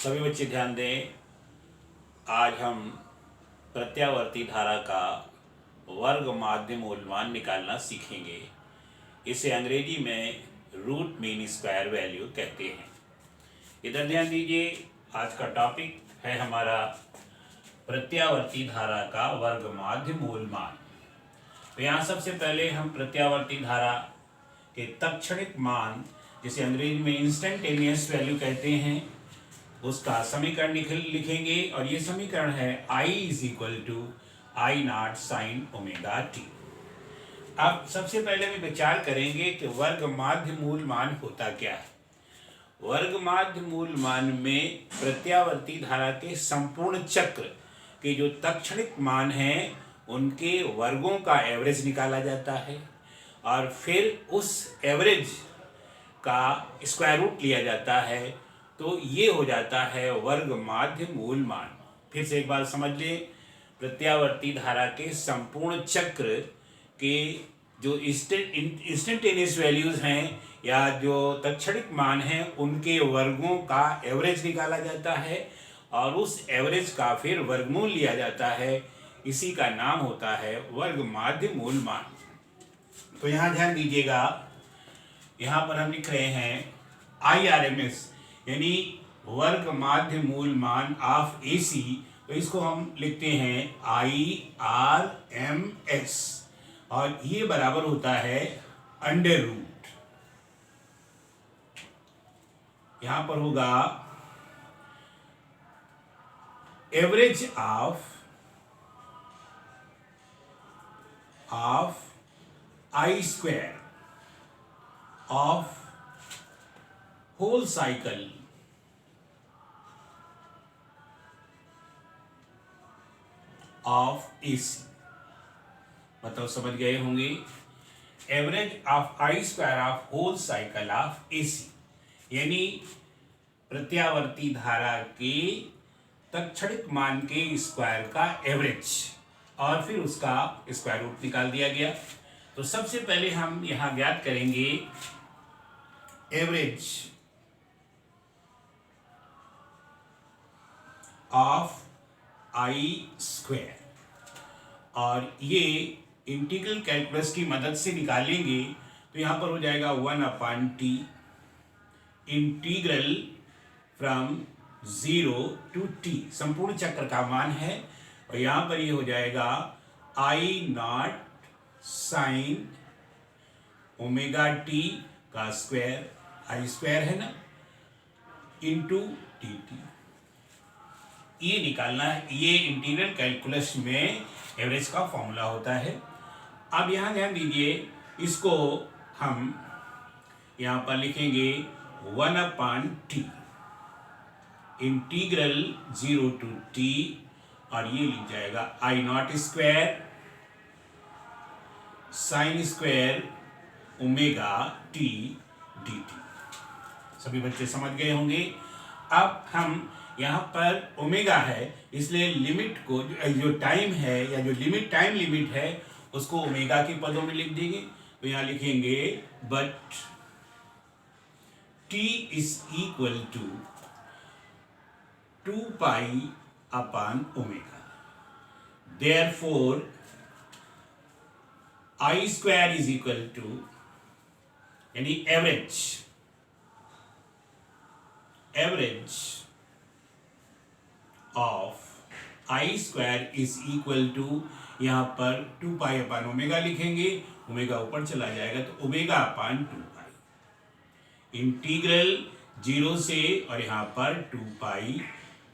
सभी बच्चे ध्यान दें। आज हम प्रत्यावर्ती धारा का वर्ग माध्य मूलमान निकालना सीखेंगे। इसे अंग्रेजी में रूट मीन स्क्वायर वैल्यू कहते हैं। इधर ध्यान दीजिए, आज का टॉपिक है हमारा प्रत्यावर्ती धारा का वर्ग माध्य मूलमान। तो यहाँ सबसे पहले हम प्रत्यावर्ती धारा के तत्क्षणिक मान, जिसे अंग्रेजी में इंस्टेंटेनियस वैल्यू कहते हैं, उसका समीकरण लिखेंगे। और ये समीकरण है I is equal to I naught sine omega t. अब सबसे पहले हम विचार करेंगे कि वर्ग माध्य मूल मान होता क्या है। वर्ग माध्य मूल मान में प्रत्यावर्ती धारा के संपूर्ण चक्र के जो तत्क्षणिक मान हैं उनके वर्गों का एवरेज निकाला जाता है और फिर उस एवरेज का स्क्वायर रूट लिया जाता है। तो ये हो जाता है वर्ग माध्य मूल मान। फिर से एक बार समझ लें, प्रत्यावर्ती धारा के संपूर्ण चक्र के जो इंस्टेंटेनियस वैल्यूज हैं या जो तत्क्षणिक मान हैं उनके वर्गों का एवरेज निकाला जाता है और उस एवरेज का फिर वर्गमूल लिया जाता है। इसी का नाम होता है वर्ग माध्य मूल मान। तो यहाँ ध्यान दीजिएगा, यहाँ पर हम लिख रहे हैं IRMS यानी वर्ग माध्य मूल मान ऑफ AC। तो इसको हम लिखते हैं IRMS और ये बराबर होता है अंडर रूट, यहां पर होगा average of I square of whole cycle of AC। मतलब समझ गए होंगे, average of I square of whole cycle of AC यानी प्रत्यावर्ती धारा के तत्क्षणिक मान के स्क्वायर का एवरेज और फिर उसका स्क्वायर रूट निकाल दिया गया। तो सबसे पहले हम यहां ज्ञात करेंगे एवरेज ऑफ I स्क्वायर और ये इंटीग्रल कैलकुलस की मदद से निकालेंगे। तो यहां पर हो जाएगा 1/t integral from 0 to t, संपूर्ण चक्र का मान है। और यहां पर ये हो जाएगा I not sine omega T का स्क्वायर, I स्क्वायर है ना, इंटू dt। ये निकालना है, ये इंटीग्रल कैलकुलस में एवरेज का फॉर्मूला होता है। अब यहां ध्यान दीजिए, इसको हम यहां पर लिखेंगे 1/t इंटीग्रल 0 to t और ये लिख जाएगा I not square sine square omega T dt। सभी बच्चे समझ गए होंगे। अब हम यहाँ पर ओमेगा है इसलिए लिमिट को जो टाइम है या जो लिमिट टाइम लिमिट है उसको ओमेगा के पदों में लिख देंगे। तो यहाँ लिखेंगे but t is equal to 2 pi omega, therefore I square is equal to यानी average of I square is equal to, यहाँ पर 2 पाई अपान ओमेगा लिखेंगे, ओमेगा ऊपर चला जाएगा तो ओमेगा अपान 2 पाई इंटीग्रल 0 से, और यहाँ पर 2 पाई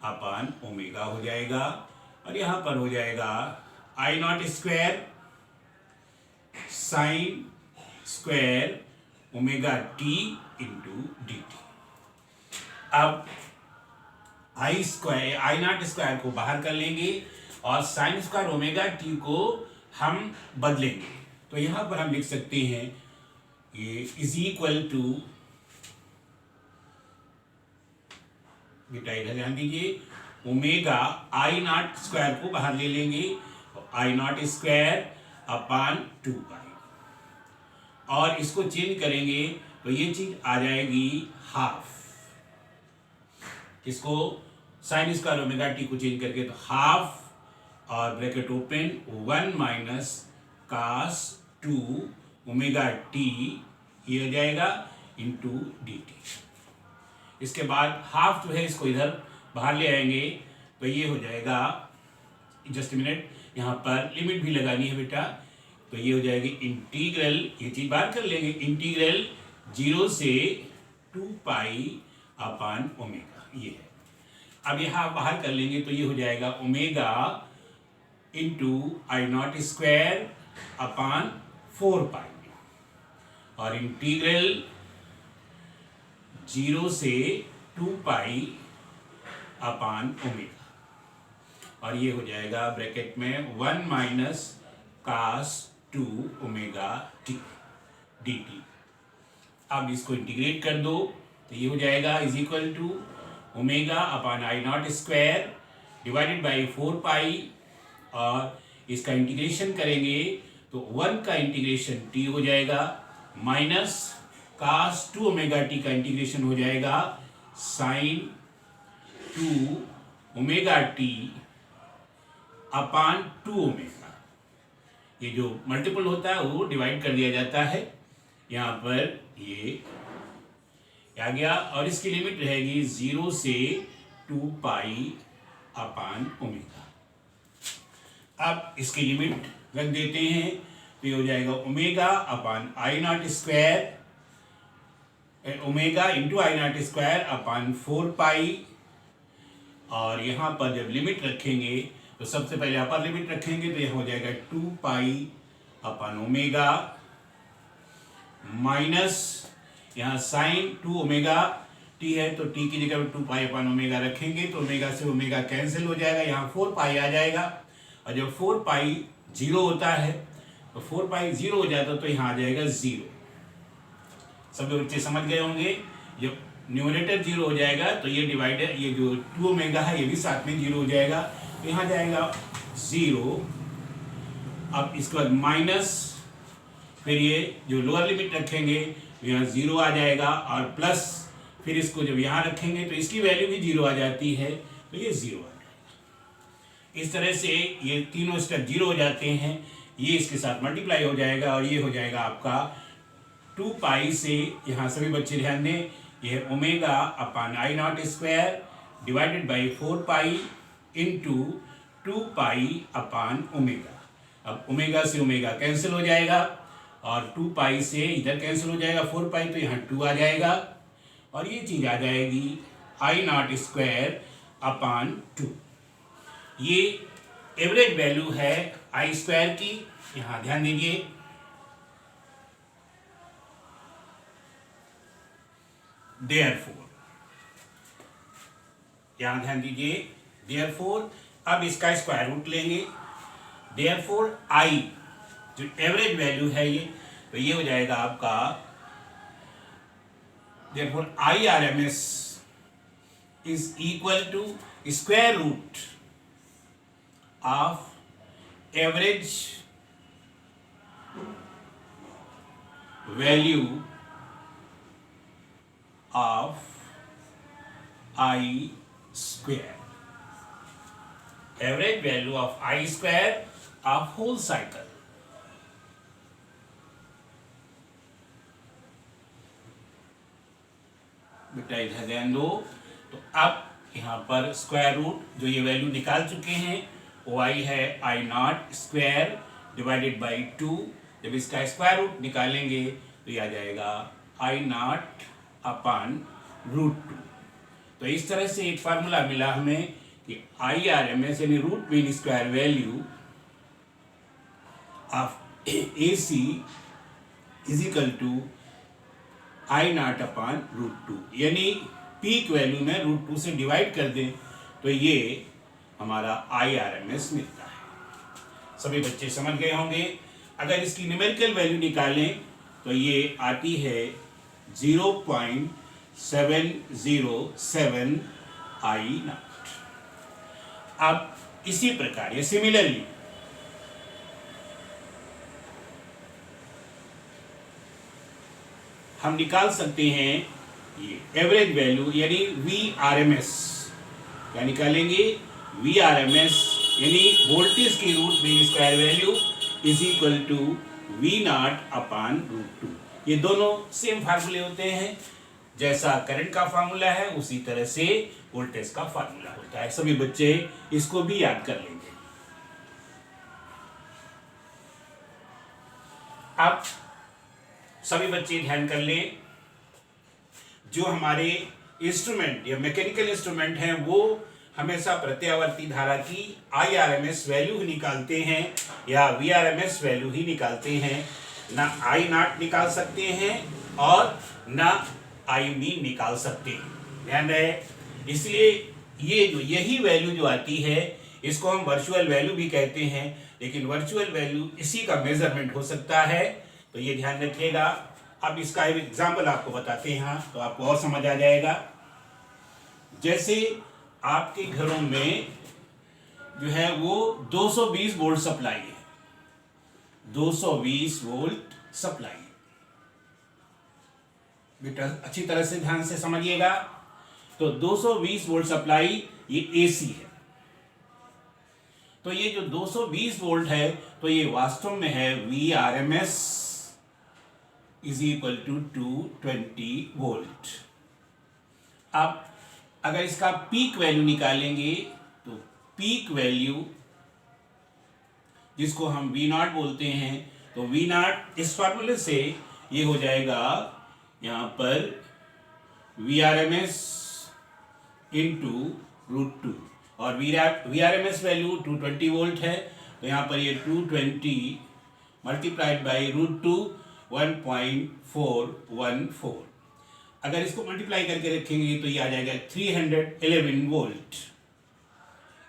अपान ओमेगा हो जाएगा और यहाँ पर हो जाएगा I not square sine square omega T into D t. अब I नॉट स्क्वायर को बाहर कर लेंगे और साइन स्क्वायर ओमेगा टी को हम बदलेंगे। तो यहां पर हम लिख सकते हैं ये इज इक्वल टू, बेटा इधर ध्यान दीजिए, ओमेगा I नॉट स्क्वायर को बाहर ले लेंगे, I नॉट स्क्वायर अपान 2 पाई और इसको चेंज करेंगे तो ये चीज आ जाएगी हाफ किसको, साइन स्क्वायर ओमेगा टी को चेंज करके, तो हाफ और bracket open 1 minus cos 2 omega t ये हो जाएगा इंटू डी टी। इसके बाद हाफ जो है इसको इधर बाहर ले आएंगे तो ये हो जाएगा, जस्ट मिनट, यहाँ पर लिमिट भी लगानी है बेटा, तो ये हो जाएगी इंटीग्रल, ये चीज बाहर कर लेंगे, इंटीग्रल 0 से 2 पाई अपान ओमेगा, ये है। अब यहाँ बाहर कर लेंगे तो ये हो जाएगा ओमेगा इंटू आई नॉट स्क्वायर अपान 4 पाई, और इंटीग्रल 0 से 2 पाई अपान ओमेगा, और ये हो जाएगा ब्रैकेट में 1 minus cos 2 omega t d t. अब इसको इंटीग्रेट कर दो तो ये हो जाएगा is equal to omega upon I naught square divided by 4 pi, और इसका इंटीग्रेशन करेंगे तो 1 का इंटीग्रेशन t हो जाएगा माइनस कास 2 ओमेगा टी का इंटीग्रेशन हो जाएगा sign 2 omega T upon 2 omega. ये जो मल्टीपल होता है वो डिवाइड कर दिया जाता है, यहाँ पर ये आ गया, और इसकी लिमिट रहेगी 0 से 2 पाई अपान ओमेगा। अब इसकी लिमिट रख देते हैं तो ये हो जाएगा omega upon I naught square, omega into I naught square upon 4 pi, और यहाँ पर जब लिमिट रखेंगे तो सबसे पहले अपर लिमिट रखेंगे तो यह हो जाएगा 2 पाई अपान ओमेगा माइनस यहाँ साइन 2 ओमेगा टी है तो टी की जगह 2 पाई अपान ओमेगा रखेंगे तो ओमेगा से ओमेगा कैंसिल हो जाएगा, यहाँ 4 पाई आ जाएगा, और जब 4 पाई 0 होता है तो 4 पाई 0 हो जाता तो यहाँ आ जाएगा 0। सभी बच्चे समझ गए होंगे, जब न्यूमरेटर 0 हो जाएगा तो ये डिवाइडर, ये जो 2 ओमेगा है ये भी साथ में 0 हो जाएगा, तो यहाँ जाएगा 0। अब इसके बाद माइनस, फिर ये जो लोअर लिमिट रखेंगे तो यहाँ 0 आ जाएगा, और प्लस फिर इसको जब यहाँ रखेंगे तो इसकी वैल्यू भी 0 आ जाती है, तो ये 0 आ जाएगा। इस तरह से ये तीनों स्टेप 0 हो जाते हैं, ये इसके साथ मल्टीप्लाई हो जाएगा, और ये हो जाएगा आपका 2 पाई से, यहाँ सभी बच्चे ध्यान दें, यह omega upon I naught square divided by 4 pi into 2 pi upon omega. अब ओमेगा से ओमेगा कैंसिल हो जाएगा, और 2 पाई से इधर कैंसिल हो जाएगा 4 पाई, तो यहाँ 2 आ जाएगा, और ये चीज़ आ जाएगी आई नॉट स्क्वायर अपान 2। ये एवरेज वैल्यू है आई स्क्वायर की, यहाँ ध्यान दीजिए। देयरफॉर, यहाँ ध्यान दीजिए, देयरफॉर अब इसका स्क्वायर रूट लेंगे, देयरफॉर आई जो एवरेज वैल्यू है ये, तो ये हो जाएगा आपका therefore I R M S is equal to square root of average value of I square, average value of I square of whole cycle. बेटा इधर ध्यान दो, तो अब यहाँ पर स्क्वायर रूट जो ये वैल्यू निकाल चुके हैं वो आई है आई नॉट स्क्वायर डिवाइडेड बाई 2, जब इसका स्क्वायर रूट निकालेंगे तो ये आ जाएगा आई नॉट अपान रूट 2। तो इस तरह से एक फार्मूला मिला हमें कि आई आर एम एस यानी root mean square value of A C is equal to I naught upon root 2, यानी पीक वैल्यू में रूट 2 से डिवाइड कर दें तो ये हमारा आई आर एम एस मिलता है। सभी बच्चे समझ गए होंगे। अगर इसकी न्यूमेरिकल वैल्यू निकालें तो ये आती है 0.707 आई नॉट। अब इसी प्रकार ये सिमिलरली हम निकाल सकते हैं ये एवरेज वैल्यू यानी VRMS क्या निकालेंगे, VRMS यानी वोल्टेज की root mean square value is equal to V0/√2। ये दोनों सेम फार्मूले होते हैं, जैसा करंट का फार्मूला है उसी तरह से वोल्टेज का फार्मूला होता है। सभी बच्चे इसको भी याद कर लेंगे। अब सभी बच्चे ध्यान कर लें, जो हमारे इंस्ट्रूमेंट या मैकेनिकल इंस्ट्रूमेंट हैं वो हमेशा प्रत्यावर्ती धारा की IRMS वैल्यू ही निकालते हैं या VRMS वैल्यू ही निकालते हैं, ना I0 निकाल सकते हैं और ना I निकाल सकते हैं। ध्यान रहे, इसलिए यही वैल्यू जो आती है इसको हम वर्चुअल वैल्यू भी कहते हैं, लेकिन वर्चुअल वैल्यू इसी का मेजरमेंट हो सकता है, तो ये ध्यान रखिएगा। अब इसका एक एग्जाम्पल आपको बताते हैं तो आपको और समझ आ जाएगा। जैसे आपके घरों में जो है वो 220 वोल्ट सप्लाई है, 220 वोल्ट सप्लाई। बेटा अच्छी तरह से ध्यान से समझिएगा, तो 220 वोल्ट सप्लाई ये AC है। तो ये जो 220 वोल्ट है तो ये वास्तव में है VRMS is equal to 220 volt. अब अगर इसका पीक वैल्यू निकालेंगे तो पीक वैल्यू जिसको हम V0 बोलते हैं, तो V0 इस फॉर्मूले से ये हो जाएगा यहां पर VRMS इंटू √2 और VRMS वैल्यू 220 वोल्ट है, तो यहां पर ये 220 मल्टीप्लाइड बाई √2 1.414। अगर इसको मल्टीप्लाई करके रखेंगे तो ये आ जाएगा 311 वोल्ट।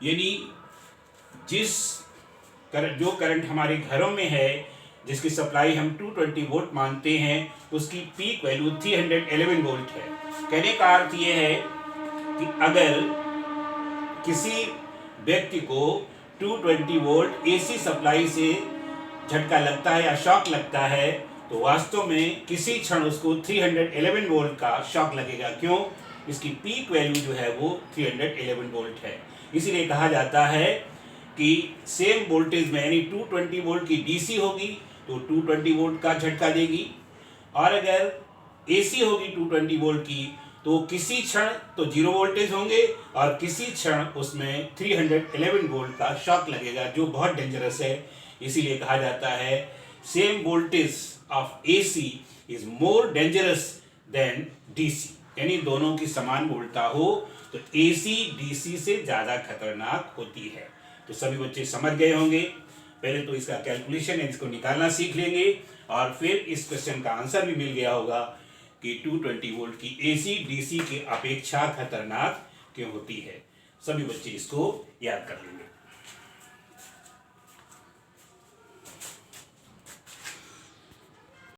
यानी जो करंट हमारे घरों में है, जिसकी सप्लाई हम 220 वोल्ट मानते हैं, उसकी पीक वैल्यू 311 वोल्ट है। कहने का अर्थ ये है कि अगर किसी व्यक्ति को 220 वोल्ट AC सप्लाई से झटका लगता है या शॉक लगता है, तो वास्तव में किसी क्षण उसको 311 वोल्ट का शॉक लगेगा। क्यों? इसकी पीक वैल्यू जो है वो 311 वोल्ट है। इसीलिए कहा जाता है कि सेम वोल्टेज में यानी 220 वोल्ट की DC होगी तो 220 वोल्ट का झटका देगी, और अगर AC होगी 220 वोल्ट की तो किसी क्षण तो 0 वोल्टेज होंगे और किसी क्षण उसमें 311 वोल्ट का शॉक लगेगा, जो बहुत डेंजरस है। इसीलिए कहा जाता है same voltage of AC is more dangerous than DC, यानी दोनों की समान वोल्टता हो तो AC DC से ज्यादा खतरनाक होती है। तो सभी बच्चे समझ गए होंगे। पहले तो इसका कैलकुलेशन है, इसको निकालना सीख लेंगे और फिर इस क्वेश्चन का आंसर भी मिल गया होगा कि 220 वोल्ट की AC DC की अपेक्षा खतरनाक क्यों होती है। सभी बच्चे इसको याद कर लेंगे।